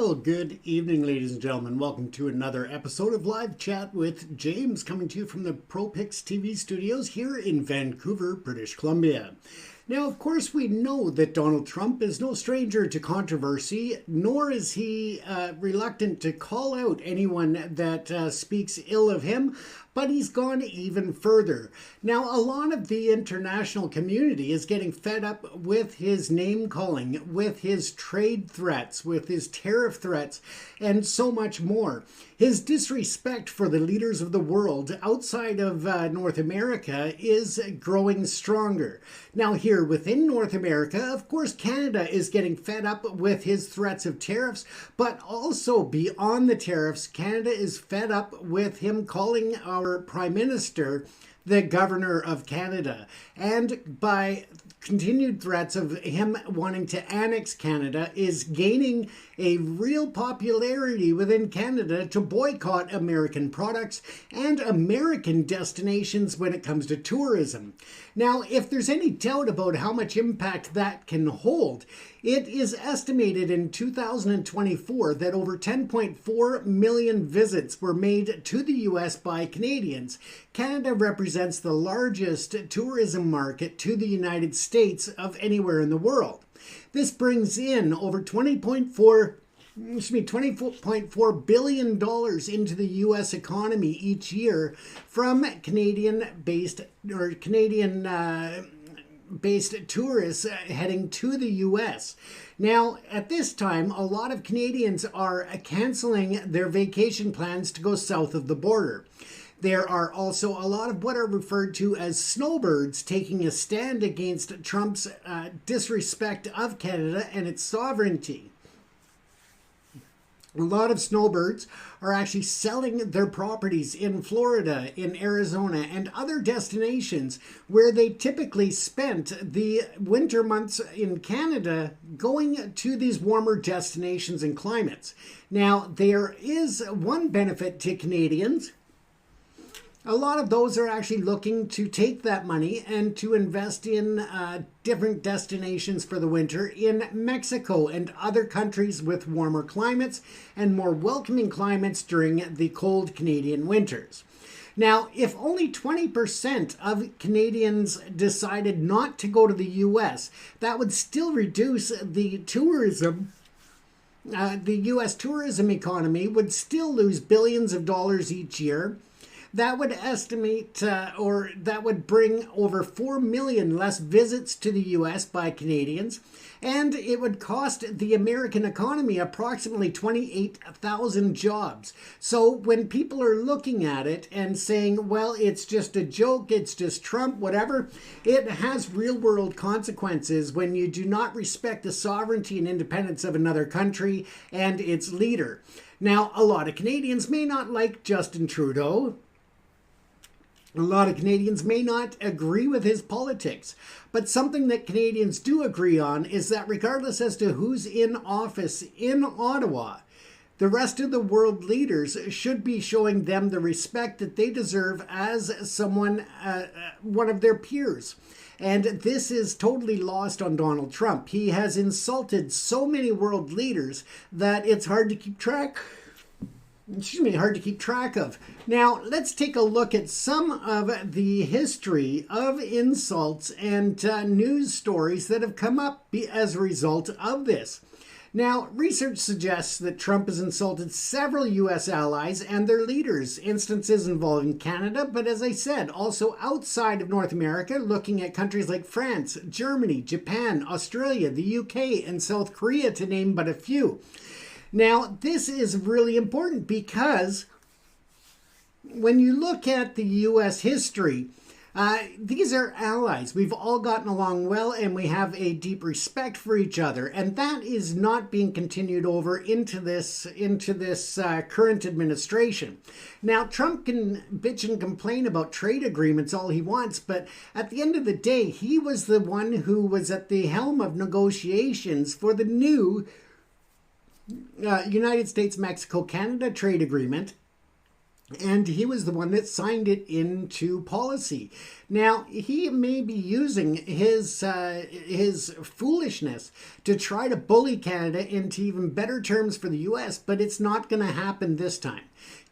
Well, good evening, ladies and gentlemen. Welcome to another episode of Live Chat with James, coming to you from the ProPix TV studios here in Vancouver, British Columbia. Now, of course, we know that Donald Trump is no stranger to controversy, nor is he reluctant to call out anyone that speaks ill of him, but he's gone even further. Now, a lot of the international community is getting fed up with his name-calling, with his trade threats, with his tariff threats, and so much more. His disrespect for the leaders of the world outside of North America is growing stronger. Now, here within North America, of course, Canada is getting fed up with his threats of tariffs, but also beyond the tariffs, Canada is fed up with him calling our Prime Minister the Governor of Canada. And by continued threats of him wanting to annex Canada, is gaining a real popularity within Canada to boycott American products and American destinations when it comes to tourism. Now, if there's any doubt about how much impact that can hold, it is estimated in 2024 that over 10.4 million visits were made to the US by Canadians. Canada represents the largest tourism market to the United States of anywhere in the world. This brings in over $24.4 billion into the U.S. economy each year from Canadian-based tourists heading to the U.S. Now, at this time, a lot of Canadians are canceling their vacation plans to go south of the border. There are also a lot of what are referred to as snowbirds taking a stand against Trump's disrespect of Canada and its sovereignty. A lot of snowbirds are actually selling their properties in Florida, in Arizona, and other destinations where they typically spent the winter months in Canada going to these warmer destinations and climates. Now, there is one benefit to Canadians. A lot of those are actually looking to take that money and to invest in different destinations for the winter in Mexico and other countries with warmer climates and more welcoming climates during the cold Canadian winters. Now, if only 20% of Canadians decided not to go to the US, that would still reduce the tourism. The US tourism economy would still lose billions of dollars each year. That would estimate, that would bring over 4 million less visits to the U.S. by Canadians, and it would cost the American economy approximately 28,000 jobs. So when people are looking at it and saying, well, it's just a joke, it's just Trump, whatever, it has real-world consequences when you do not respect the sovereignty and independence of another country and its leader. Now, a lot of Canadians may not like Justin Trudeau. A lot of Canadians may not agree with his politics, but something that Canadians do agree on is that regardless as to who's in office in Ottawa, the rest of the world leaders should be showing them the respect that they deserve as someone, one of their peers. And this is totally lost on Donald Trump. He has insulted so many world leaders that it's hard to keep track of. Now, let's take a look at some of the history of insults and news stories that have come up as a result of this. Now, research suggests that Trump has insulted several U.S. allies and their leaders, instances involving Canada, but as I said, also outside of North America, looking at countries like France, Germany, Japan, Australia, the U.K., and South Korea, to name but a few. Now, this is really important because when you look at the U.S. history, these are allies. We've all gotten along well and we have a deep respect for each other. And that is not being continued over into this current administration. Now, Trump can bitch and complain about trade agreements all he wants, but at the end of the day, he was the one who was at the helm of negotiations for the new United States-Mexico-Canada trade agreement. and he was the one that signed it into policy. Now, he may be using his foolishness to try to bully Canada into even better terms for the U.S., but it's not going to happen this time.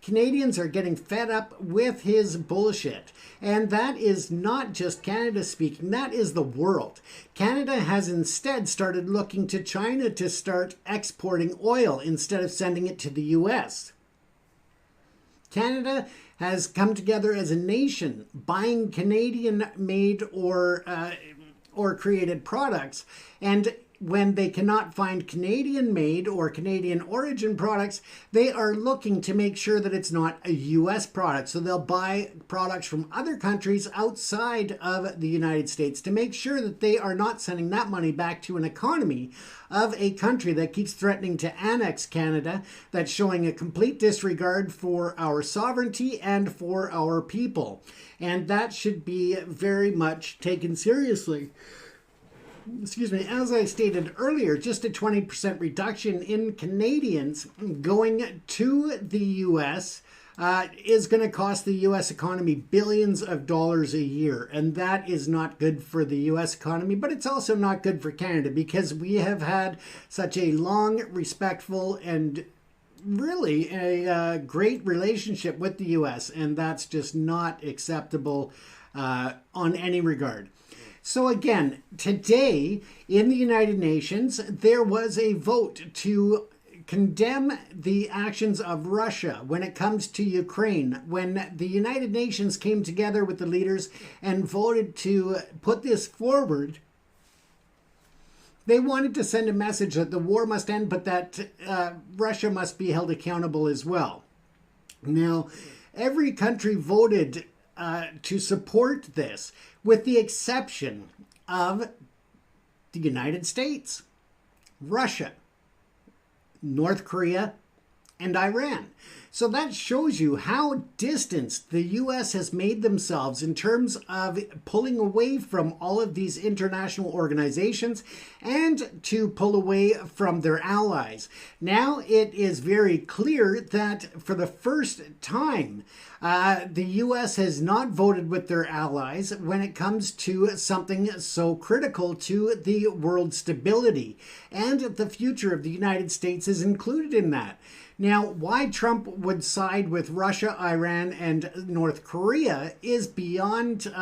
Canadians are getting fed up with his bullshit. And that is not just Canada speaking, that is the world. Canada has instead started looking to China to start exporting oil instead of sending it to the U.S. Canada has come together as a nation, buying Canadian-made or created products, and when they cannot find Canadian-made or Canadian-origin products, they are looking to make sure that it's not a U.S. product. So they'll buy products from other countries outside of the United States to make sure that they are not sending that money back to an economy of a country that keeps threatening to annex Canada, that's showing a complete disregard for our sovereignty and for our people. And that should be very much taken seriously. Excuse me, as I stated earlier, just a 20% reduction in Canadians going to the U.S. Is going to cost the U.S. economy billions of dollars a year. And that is not good for the U.S. economy, but it's also not good for Canada because we have had such a long, respectful, and really a great relationship with the U.S. And that's just not acceptable on any regard. So again, today in the United Nations, there was a vote to condemn the actions of Russia when it comes to Ukraine. When the United Nations came together with the leaders and voted to put this forward, they wanted to send a message that the war must end, but that Russia must be held accountable as well. Now, every country voted to support this, with the exception of the United States, Russia, North Korea, and Iran. So that shows you how distanced the U.S. has made themselves in terms of pulling away from all of these international organizations and to pull away from their allies. Now it is very clear that for the first time, the U.S. has not voted with their allies when it comes to something so critical to the world stability. And the future of the United States is included in that. Now, why Trump would side with Russia, Iran, and North Korea is beyond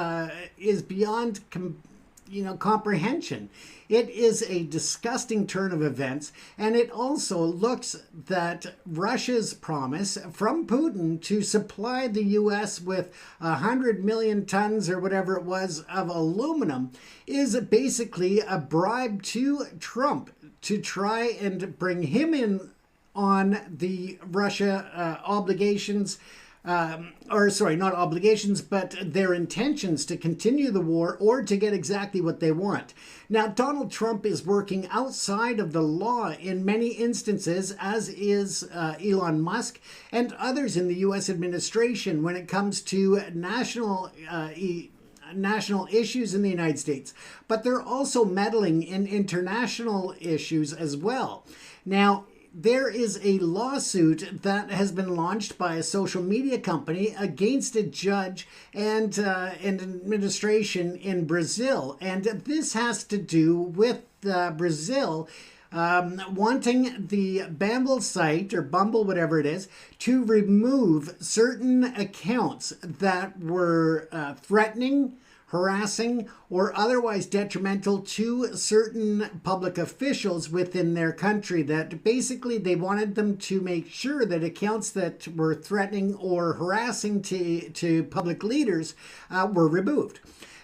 comprehension. It is a disgusting turn of events, and it also looks that Russia's promise from Putin to supply the U.S. with 100 million tons or whatever it was of aluminum is basically a bribe to Trump to try and bring him in on the Russia obligations, not obligations, but their intentions to continue the war or to get exactly what they want. Now, Donald Trump is working outside of the law in many instances, as is Elon Musk and others in the U.S. administration when it comes to national issues in the United States. But they're also meddling in international issues as well. Now, there is a lawsuit that has been launched by a social media company against a judge and an administration in Brazil. And this has to do with Brazil wanting the Bumble site, or Bumble, whatever it is, to remove certain accounts that were threatening, harassing, or otherwise detrimental to certain public officials within their country. That basically they wanted them to make sure that accounts that were threatening or harassing to public leaders were removed.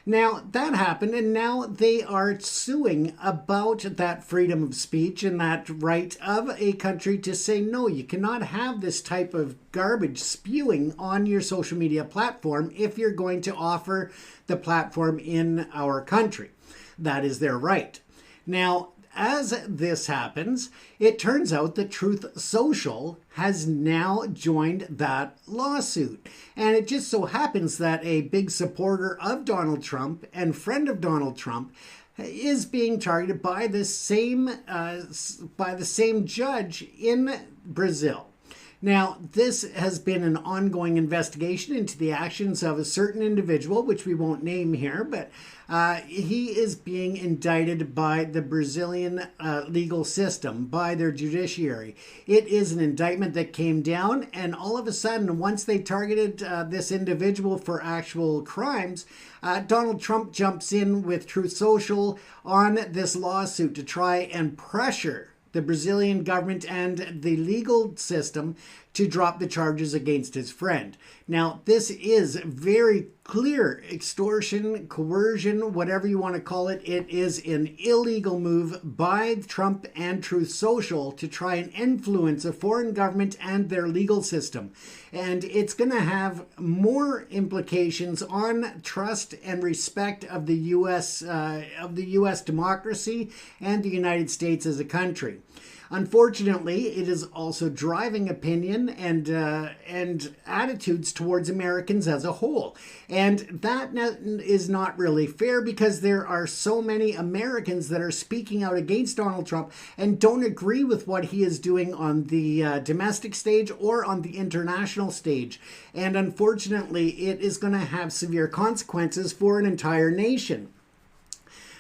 Now, that happened, and now they are suing about that freedom of speech and that right of a country to say, no, you cannot have this type of garbage spewing on your social media platform if you're going to offer the platform in our country. That is their right. Now, as this happens, it turns out that Truth Social has now joined that lawsuit. And it just so happens that a big supporter of Donald Trump and friend of Donald Trump is being targeted by the same judge in Brazil. Now, this has been an ongoing investigation into the actions of a certain individual, which we won't name here, but he is being indicted by the Brazilian legal system, by their judiciary. It is an indictment that came down, and all of a sudden, once they targeted this individual for actual crimes, Donald Trump jumps in with Truth Social on this lawsuit to try and pressure the Brazilian government and the legal system to drop the charges against his friend. Now, this is very clear extortion, coercion, whatever you want to call it. It is an illegal move by Trump and Truth Social to try and influence a foreign government and their legal system. And it's going to have more implications on trust and respect of the U.S. Democracy and the United States as a country. Unfortunately, it is also driving opinion and attitudes towards Americans as a whole. And that is not really fair, because there are so many Americans that are speaking out against Donald Trump and don't agree with what he is doing on the domestic stage or on the international stage. And unfortunately, it is going to have severe consequences for an entire nation.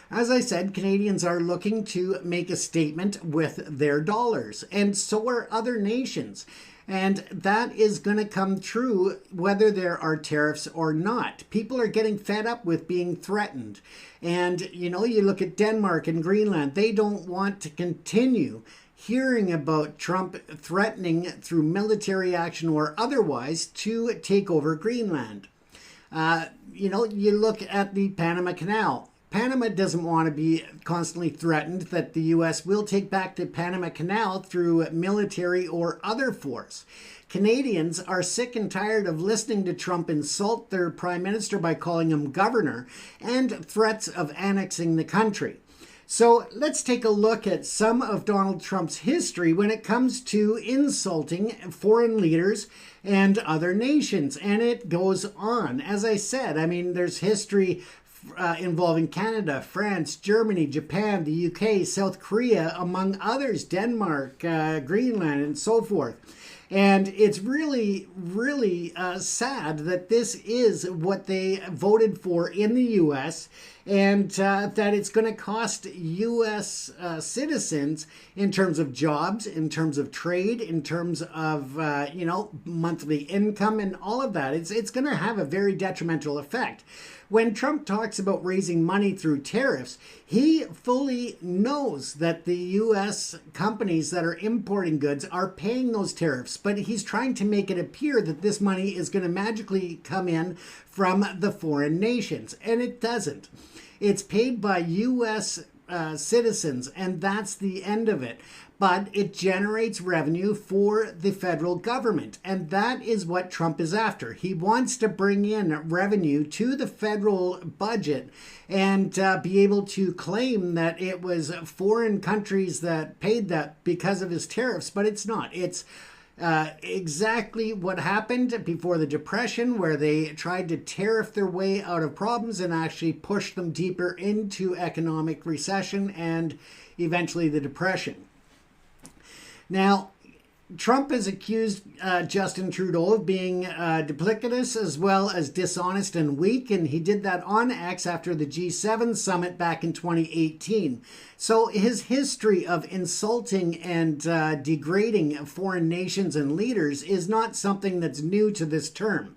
As I said, Canadians are looking to make a statement with their dollars, and so are other nations. And that is going to come true whether there are tariffs or not. People are getting fed up with being threatened. And, you look at Denmark and Greenland, they don't want to continue hearing about Trump threatening through military action or otherwise to take over Greenland. You look at the Panama Canal. Panama doesn't want to be constantly threatened that the U.S. will take back the Panama Canal through military or other force. Canadians are sick and tired of listening to Trump insult their prime minister by calling him governor and threats of annexing the country. So let's take a look at some of Donald Trump's history when it comes to insulting foreign leaders and other nations. And it goes on. As I said, there's history involving Canada, France, Germany, Japan, the UK, South Korea, among others, Denmark, Greenland, and so forth. And it's really, really sad that this is what they voted for in the U.S. and that it's going to cost U.S. citizens in terms of jobs, in terms of trade, in terms of, monthly income and all of that. It's going to have a very detrimental effect. When Trump talks about raising money through tariffs, he fully knows that the U.S. companies that are importing goods are paying those tariffs, but he's trying to make it appear that this money is going to magically come in from the foreign nations, and it doesn't. It's paid by U.S. citizens, and that's the end of it. But it generates revenue for the federal government. And that is what Trump is after. He wants to bring in revenue to the federal budget and be able to claim that it was foreign countries that paid that because of his tariffs. But it's not. It's exactly what happened before the Depression, where they tried to tariff their way out of problems and actually push them deeper into economic recession and eventually the Depression. Now, Trump has accused Justin Trudeau of being duplicitous as well as dishonest and weak, and he did that on X after the G7 summit back in 2018. So his history of insulting and degrading foreign nations and leaders is not something that's new to this term.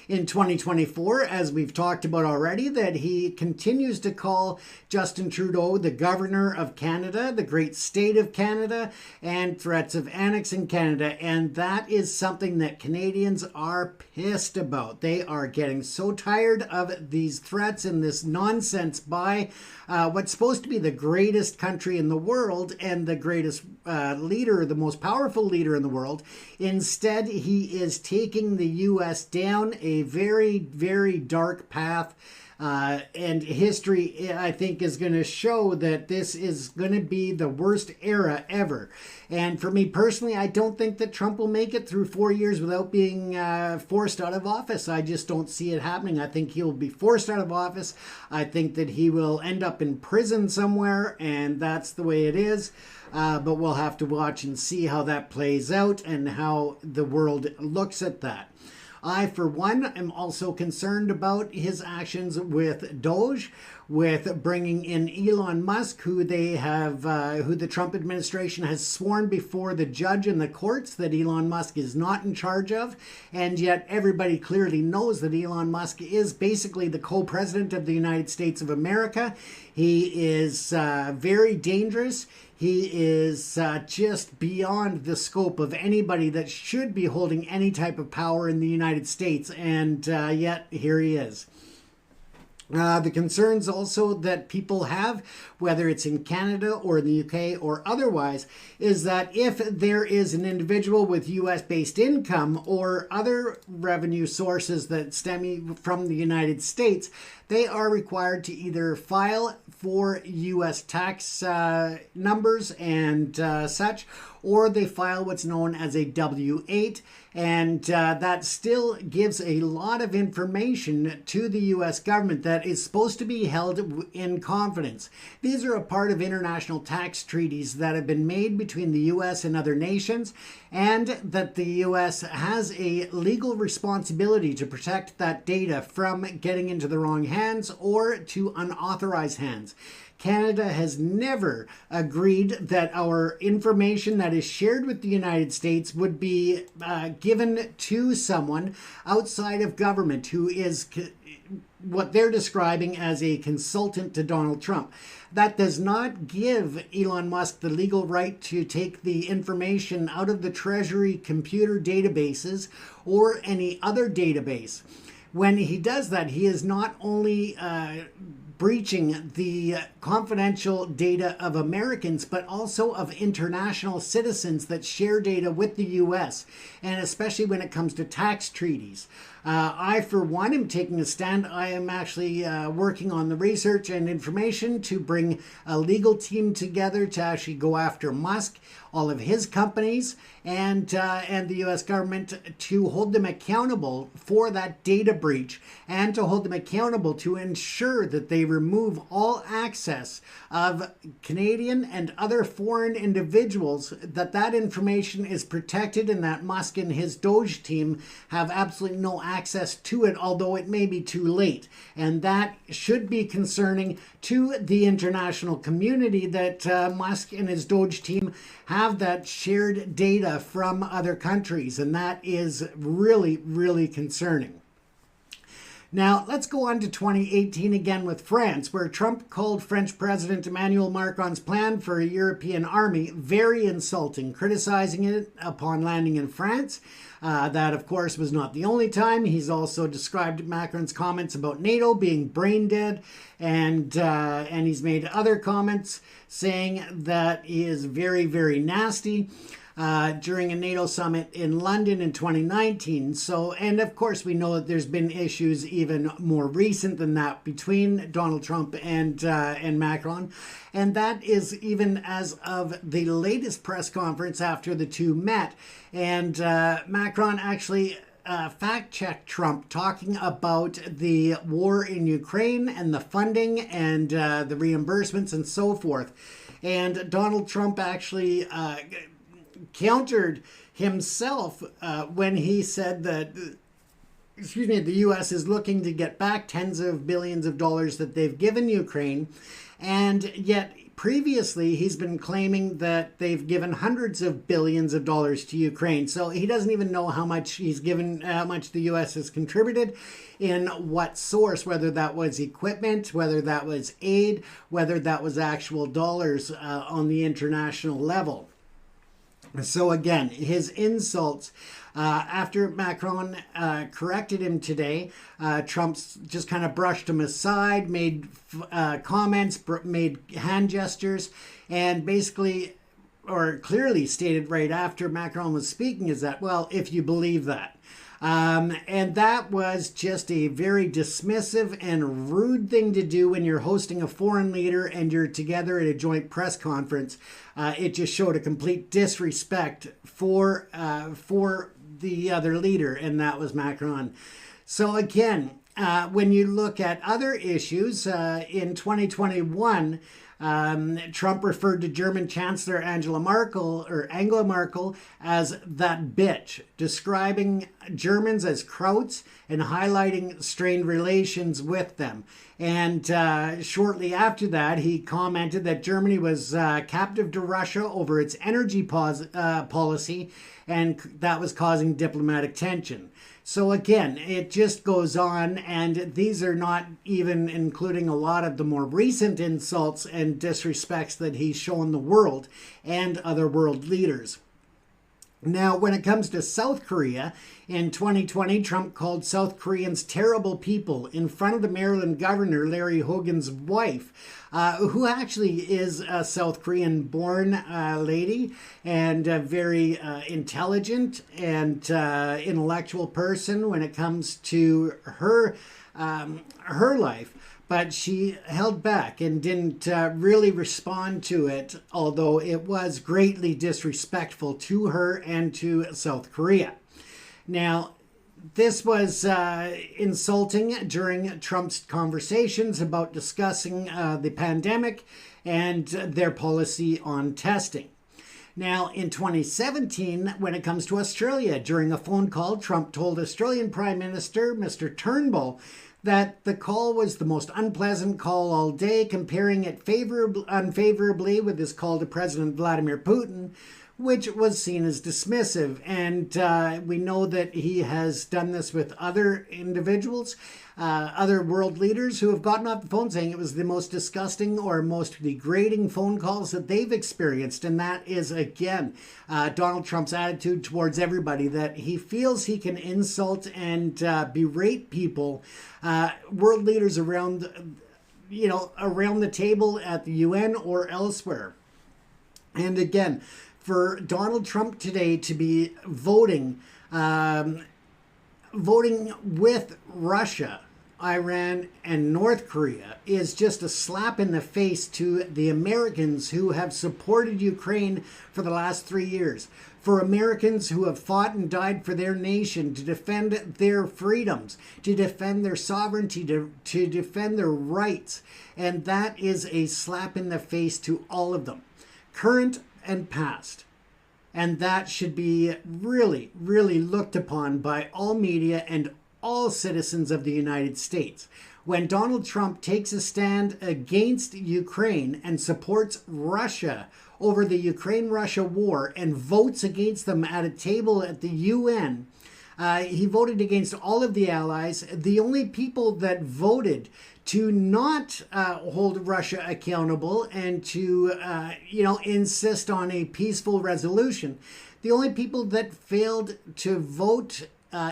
In 2024, as we've talked about already, that he continues to call Justin Trudeau the governor of Canada, the great state of Canada, and threats of annexing Canada. And that is something that Canadians are pissed about. They are getting so tired of these threats and this nonsense by what's supposed to be the greatest country in the world and the greatest leader, the most powerful leader in the world. Instead, he is taking the U.S. down a very, very dark path And history, I think, is going to show that this is going to be the worst era ever. And for me personally, I don't think that Trump will make it through 4 years without being forced out of office. I just don't see it happening. I think he will be forced out of office. I think that he will end up in prison somewhere, and that's the way it is. But we'll have to watch and see how that plays out and how the world looks at that. I, for one, am also concerned about his actions with Doge, with bringing in Elon Musk, who the Trump administration has sworn before the judge in the courts that Elon Musk is not in charge of, and yet everybody clearly knows that Elon Musk is basically the co-president of the United States of America. He is very dangerous. He is just beyond the scope of anybody that should be holding any type of power in the United States, and yet here he is. The concerns also that people have, whether it's in Canada or the UK or otherwise, is that if there is an individual with US-based income or other revenue sources that stem from the United States, they are required to either file for US tax numbers and such, or they file what's known as a W-8, and that still gives a lot of information to the US government that is supposed to be held in confidence. These are a part of international tax treaties that have been made between the US and other nations, and that the US has a legal responsibility to protect that data from getting into the wrong hands or to unauthorized hands. Canada has never agreed that our information that is shared with the United States would be given to someone outside of government who is what they're describing as a consultant to Donald Trump. That does not give Elon Musk the legal right to take the information out of the Treasury computer databases or any other database. When he does that, he is not only breaching the confidential data of Americans, but also of international citizens that share data with the US, and especially when it comes to tax treaties. I, for one, am taking a stand. I am actually working on the research and information to bring a legal team together to actually go after Musk, all of his companies, and the U.S. government to hold them accountable for that data breach and to hold them accountable to ensure that they remove all access of Canadian and other foreign individuals, that information is protected and that Musk and his Doge team have absolutely no access to it, although it may be too late. And that should be concerning to the international community that Musk and his Doge team have that shared data from other countries, and that is really, really concerning. Now, let's go on to 2018 again with France, where Trump called French President Emmanuel Macron's plan for a European army very insulting, criticizing it upon landing in France. That, of course, was not the only time. He's also described Macron's comments about NATO being brain dead, and he's made other comments saying that he is very, very nasty. During a NATO summit in London in 2019. So, and of course, we know that there's been issues even more recent than that between Donald Trump and Macron. And that is even as of the latest press conference after the two met. And Macron actually fact-checked Trump talking about the war in Ukraine and the funding and the reimbursements and so forth. And Donald Trump actually countered himself when he said that, the U.S. is looking to get back tens of billions of dollars that they've given Ukraine, and yet previously he's been claiming that they've given hundreds of billions of dollars to Ukraine. So he doesn't even know how much he's given, how much the U.S. has contributed, in what source, whether that was equipment, whether that was aid, whether that was actual dollars on the international level. So again, his insults, after Macron corrected him today, Trump just kind of brushed him aside, made comments, made hand gestures, and basically, or clearly stated right after Macron was speaking, is that, well, if you believe that. And that was just a very dismissive and rude thing to do when you're hosting a foreign leader and you're together at a joint press conference. It just showed a complete disrespect for the other leader, and that was Macron. So again, when you look at other issues, in 2021, Trump referred to German Chancellor Angela Merkel as that bitch, describing Germans as krauts and highlighting strained relations with them. And shortly after that, he commented that Germany was captive to Russia over its energy policy, and that was causing diplomatic tension. So again, it just goes on, and these are not even including a lot of the more recent insults and disrespects that he's shown the world and other world leaders. Now, when it comes to South Korea, in 2020, Trump called South Koreans terrible people in front of the Maryland governor, Larry Hogan's wife, who actually is a South Korean-born lady and a very intelligent and intellectual person when it comes to her life. But she held back and didn't really respond to it, although it was greatly disrespectful to her and to South Korea. Now, this was insulting during Trump's conversations about discussing the pandemic and their policy on testing. Now, in 2017, when it comes to Australia, during a phone call, Trump told Australian Prime Minister Mr. Turnbull that the call was the most unpleasant call all day, comparing it unfavorably with his call to President Vladimir Putin, which was seen as dismissive. And we know that he has done this with other individuals, other world leaders who have gotten off the phone saying it was the most disgusting or most degrading phone calls that they've experienced. And that is, again, Donald Trump's attitude towards everybody, that he feels he can insult and berate people, world leaders around the table at the UN or elsewhere. And again, for Donald Trump today to be voting with Russia, Iran, and North Korea is just a slap in the face to the Americans who have supported Ukraine for the last 3 years, for Americans who have fought and died for their nation to defend their freedoms, to defend their sovereignty, to defend their rights. And that is a slap in the face to all of them, current and past. And that should be really, really looked upon by all media and all citizens of the United States. When Donald Trump takes a stand against Ukraine and supports Russia over the Ukraine-Russia war and votes against them at a table at the UN, he voted against all of the allies. The only people that voted to not hold Russia accountable and to, insist on a peaceful resolution, the only people that failed to vote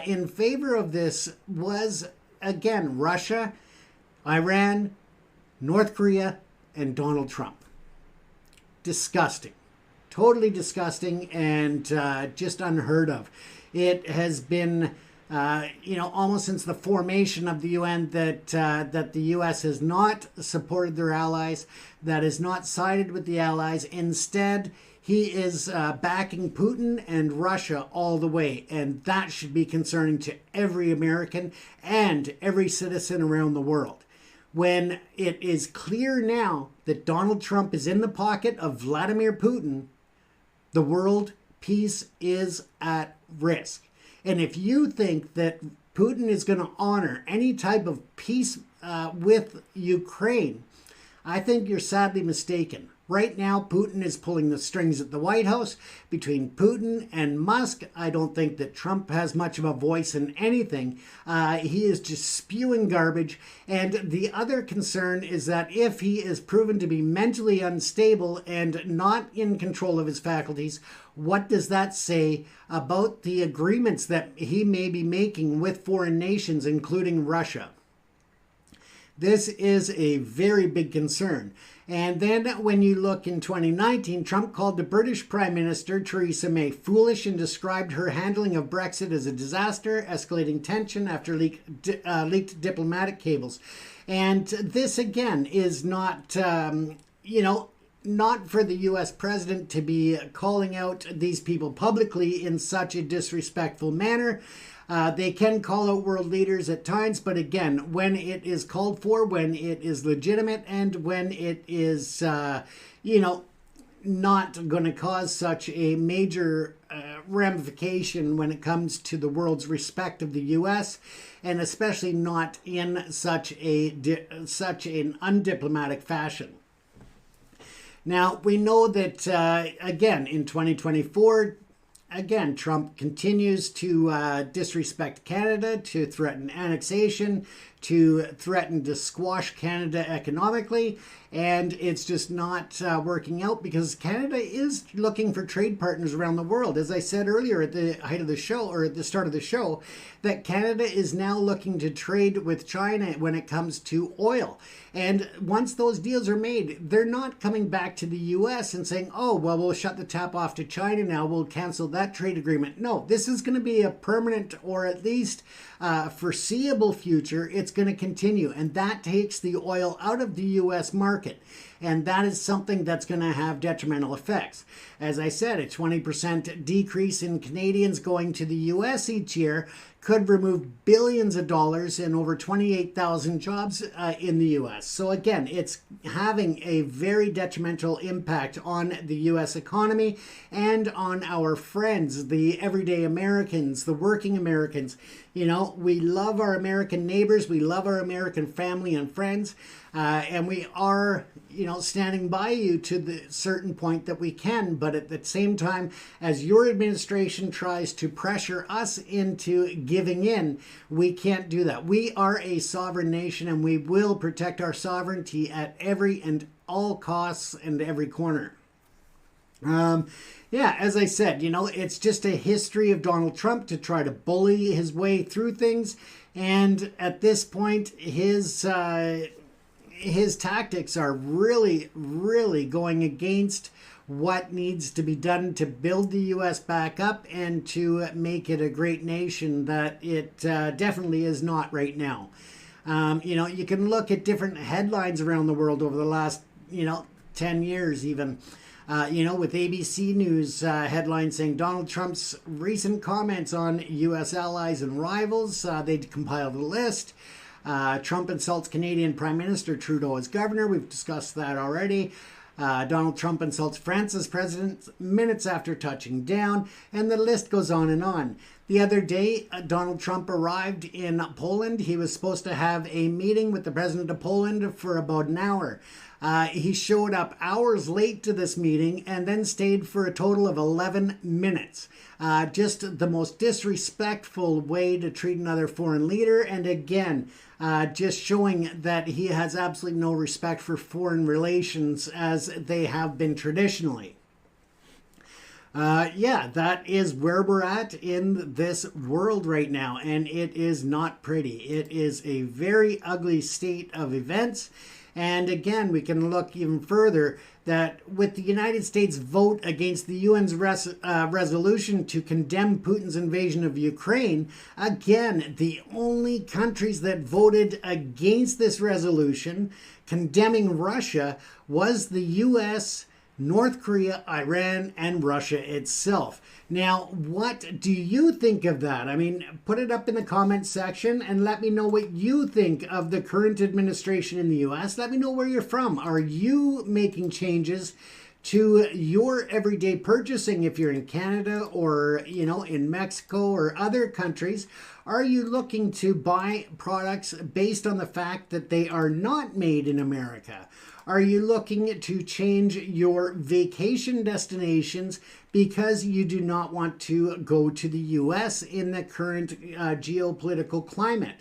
in favor of this was, again, Russia, Iran, North Korea, and Donald Trump. Disgusting. Totally disgusting and just unheard of. It has been, almost since the formation of the UN that the U.S. has not supported their allies, that has not sided with the allies. Instead, he is backing Putin and Russia all the way. And that should be concerning to every American and every citizen around the world. When it is clear now that Donald Trump is in the pocket of Vladimir Putin, the world peace is at risk. And if you think that Putin is going to honor any type of peace with Ukraine, I think you're sadly mistaken. Right now, Putin is pulling the strings at the White House. Between Putin and Musk, I don't think that Trump has much of a voice in anything. He is just spewing garbage. And the other concern is that if he is proven to be mentally unstable and not in control of his faculties, what does that say about the agreements that he may be making with foreign nations, including Russia? This is a very big concern. And then when you look in 2019, Trump called the British Prime Minister Theresa May foolish and described her handling of Brexit as a disaster, escalating tension after leaked diplomatic cables. And this, again, is not, not for the U.S. president to be calling out these people publicly in such a disrespectful manner. They can call out world leaders at times, but again, when it is called for, when it is legitimate, and when it is, not going to cause such a major ramification when it comes to the world's respect of the U.S., and especially not in such an undiplomatic fashion. Now, we know that, again, in 2024, again, Trump continues to disrespect Canada, to threaten annexation, to threaten to squash Canada economically, and it's just not working out because Canada is looking for trade partners around the world. As I said earlier at the height of the show, or at the start of the show, that Canada is now looking to trade with China when it comes to oil. And once those deals are made, they're not coming back to the U.S. and saying, oh, well, we'll shut the tap off to China now, we'll cancel that trade agreement. No, this is going to be a permanent, or at least foreseeable future. It's going to continue, and that takes the oil out of the U.S. market. And that is something that's going to have detrimental effects. As I said, a 20% decrease in Canadians going to the U.S. each year could remove billions of dollars and over 28,000 jobs in the U.S. So again, it's having a very detrimental impact on the U.S. economy and on our friends, the everyday Americans, the working Americans. We love our American neighbors, we love our American family and friends, and we are, standing by you to the certain point that we can. But at the same time, as your administration tries to pressure us into giving in, we can't do that. We are a sovereign nation, and we will protect our sovereignty at every and all costs and every corner. As I said, it's just a history of Donald Trump to try to bully his way through things. And at this point, his tactics are really, really going against what needs to be done to build the U.S. back up and to make it a great nation that it definitely is not right now. You can look at different headlines around the world over the last, 10 years even. With ABC News headlines saying Donald Trump's recent comments on U.S. allies and rivals. They compiled a list. Trump insults Canadian Prime Minister Trudeau as governor. We've discussed that already. Donald Trump insults France's president minutes after touching down. And the list goes on and on. The other day, Donald Trump arrived in Poland. He was supposed to have a meeting with the president of Poland for about an hour. He showed up hours late to this meeting and then stayed for a total of 11 minutes. Just the most disrespectful way to treat another foreign leader. And again, just showing that he has absolutely no respect for foreign relations as they have been traditionally. That is where we're at in this world right now, and it is not pretty. It is a very ugly state of events. And again, we can look even further that with the United States vote against the UN's resolution to condemn Putin's invasion of Ukraine, again, the only countries that voted against this resolution condemning Russia was the U.S., North Korea, Iran, and Russia itself. Now, what do you think of that? I mean, put it up in the comments section and let me know what you think of the current administration in the U.S. Let me know where you're from. Are you making changes to your everyday purchasing if you're in Canada or, in Mexico or other countries? Are you looking to buy products based on the fact that they are not made in America? Are you looking to change your vacation destinations because you do not want to go to the U.S. in the current geopolitical climate?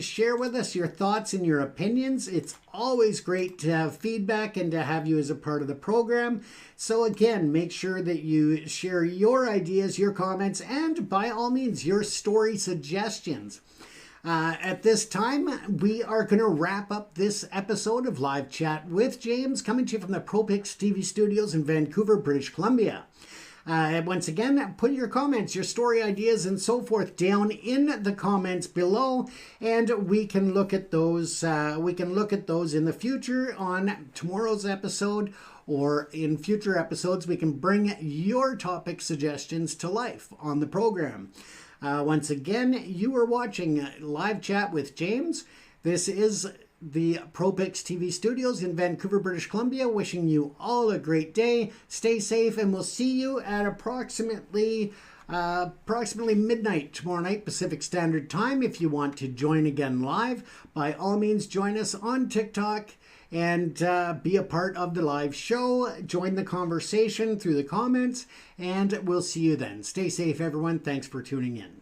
Share with us your thoughts and your opinions. It's always great to have feedback and to have you as a part of the program. So again, make sure that you share your ideas, your comments, and by all means, your story suggestions. At this time, we are going to wrap up this episode of Live Chat with James, coming to you from the ProPix TV studios in Vancouver, British Columbia. Once again, put your comments, your story ideas, and so forth down in the comments below, and we can look at those. We can look at those in the future on tomorrow's episode, or in future episodes. We can bring your topic suggestions to life on the program. Once again, you are watching Live Chat with James. This is the ProPix TV studios in Vancouver, British Columbia. Wishing you all a great day. Stay safe, and we'll see you at approximately midnight tomorrow night Pacific Standard Time. If you want to join again live, by all means join us on TikTok and be a part of the live show. Join the conversation through the comments, and we'll see you then. Stay safe, everyone. Thanks for tuning in.